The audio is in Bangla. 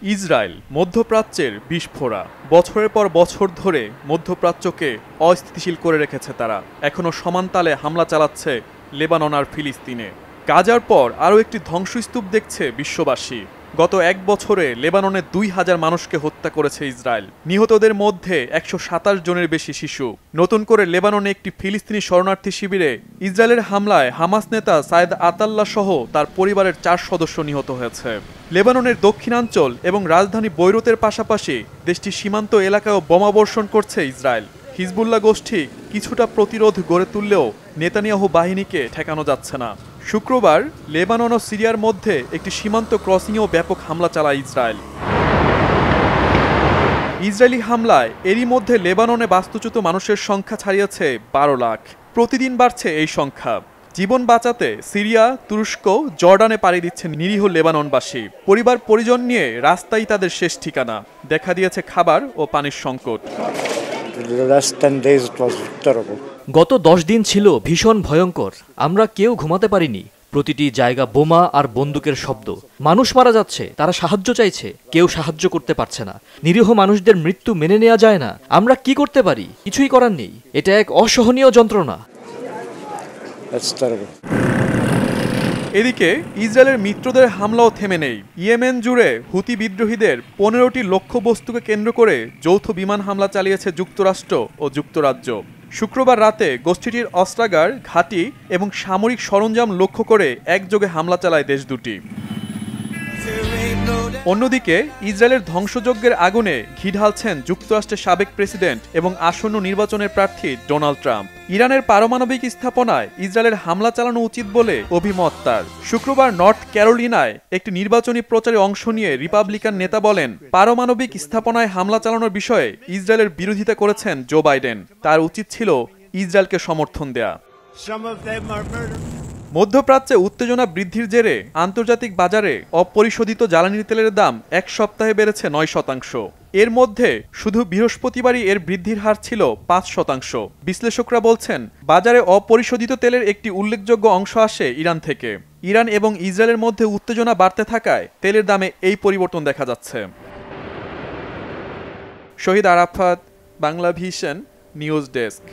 ইসরায়েল মধ্যপ্রাচ্যের বিস্ফোরা। বছরের পর বছর ধরে মধ্যপ্রাচ্যকে অস্থিতিশীল করে রেখেছে তারা। এখনও সমান তালে হামলা চালাচ্ছে লেবানন আর ফিলিস্তিনে। গাজার পর আরও একটি ধ্বংসস্তূপ দেখছে বিশ্ববাসী। গত এক বছরে লেবাননে ২,০০০ মানুষকে হত্যা করেছে ইসরায়েল। নিহতদের মধ্যে ১২৭ জনের বেশি শিশু। নতুন করে লেবাননে একটি ফিলিস্তিনি শরণার্থী শিবিরে ইসরায়েলের হামলায় হামাস নেতা সায়েদ আতাল্লাহ সহ তার পরিবারের ৪ সদস্য নিহত হয়েছে। লেবাননের দক্ষিণাঞ্চল এবং রাজধানী বৈরুতের পাশাপাশি দেশটির সীমান্ত এলাকায়ও বোমাবর্ষণ করছে ইসরায়েল। হিজবুল্লাহ গোষ্ঠী কিছুটা প্রতিরোধ গড়ে তুললেও নেতানিয়াহু বাহিনীকে ঠেকানো যাচ্ছে না। শুক্রবার লেবানন ও সিরিয়ার মধ্যে একটি সীমান্ত ক্রসিংয়েও ব্যাপক হামলা চালায় ইসরায়েল। ইসরায়েলি হামলায় এরই মধ্যে লেবাননে বাস্তুচ্যুত মানুষের সংখ্যা ছাড়িয়েছে ১২ লাখ। প্রতিদিন বাড়ছে এই সংখ্যা। জীবন বাঁচাতে সিরিয়া, তুরস্ক, জর্ডানে পাড়ি দিচ্ছে নিরীহ লেবাননবাসী। পরিবার পরিজন নিয়ে রাস্তাই তাদের শেষ ঠিকানা। দেখা দিয়েছে খাবার ও পানির সংকট। গত ১০ দিন ছিল ভীষণ ভয়ঙ্কর। আমরা কেউ ঘুমাতে পারিনি। প্রতিটি জায়গা বোমা আর বন্দুকের শব্দ। মানুষ মারা যাচ্ছে, তারা সাহায্য চাইছে, কেউ সাহায্য করতে পারছে না। নিরীহ মানুষদের মৃত্যু মেনে নেওয়া যায় না। আমরা কি করতে পারি? কিছুই করার নেই। এটা এক অসহনীয় যন্ত্রণা। এদিকে ইসরায়েলের মিত্রদের হামলাও থেমে নেই। ইয়েমেন জুড়ে হুতি বিদ্রোহীদের ১৫টি লক্ষ্যবস্তুকে কেন্দ্র করে যৌথ বিমান হামলা চালিয়েছে যুক্তরাষ্ট্র ও যুক্তরাজ্য। শুক্রবার রাতে গোষ্ঠীটির অস্ত্রাগার, ঘাঁটি এবং সামরিক সরঞ্জাম লক্ষ্য করে একযোগে হামলা চালায় দেশ দুটি। অন্যদিকে ইসরায়েলের ধ্বংসযজ্ঞের আগুনে ঘি ঢালছেন যুক্তরাষ্ট্রের সাবেক প্রেসিডেন্ট এবং আসন্ন নির্বাচনের প্রার্থী ডোনাল্ড ট্রাম্প। ইরানের পারমাণবিক স্থাপনায় ইসরায়েলের হামলা চালানো উচিত বলে অভিমত তার। শুক্রবার নর্থ ক্যারোলিনায় একটি নির্বাচনী প্রচারে অংশ নিয়ে রিপাবলিকান নেতা বলেন, পারমাণবিক স্থাপনায় হামলা চালানোর বিষয়ে ইসরায়েলের বিরোধিতা করেছেন জো বাইডেন। তার উচিত ছিল ইসরায়েলকে সমর্থন দেয়া। মধ্যপ্রাচ্যে উত্তেজনা বৃদ্ধির জেরে আন্তর্জাতিক বাজারে অপরিশোধিত জ্বালানি তেলের দাম এক সপ্তাহে বেড়েছে ৯%। এর মধ্যে শুধু বৃহস্পতিবারই এর বৃদ্ধির হার ছিল ৫%। বিশ্লেষকরা বলছেন, বাজারে অপরিশোধিত তেলের একটি উল্লেখযোগ্য অংশ আসে ইরান থেকে। ইরান এবং ইসরায়েলের মধ্যে উত্তেজনা বাড়তে থাকায় তেলের দামে এই পরিবর্তন দেখা যাচ্ছে। Shahid Arafat, Bangla vision, news desk.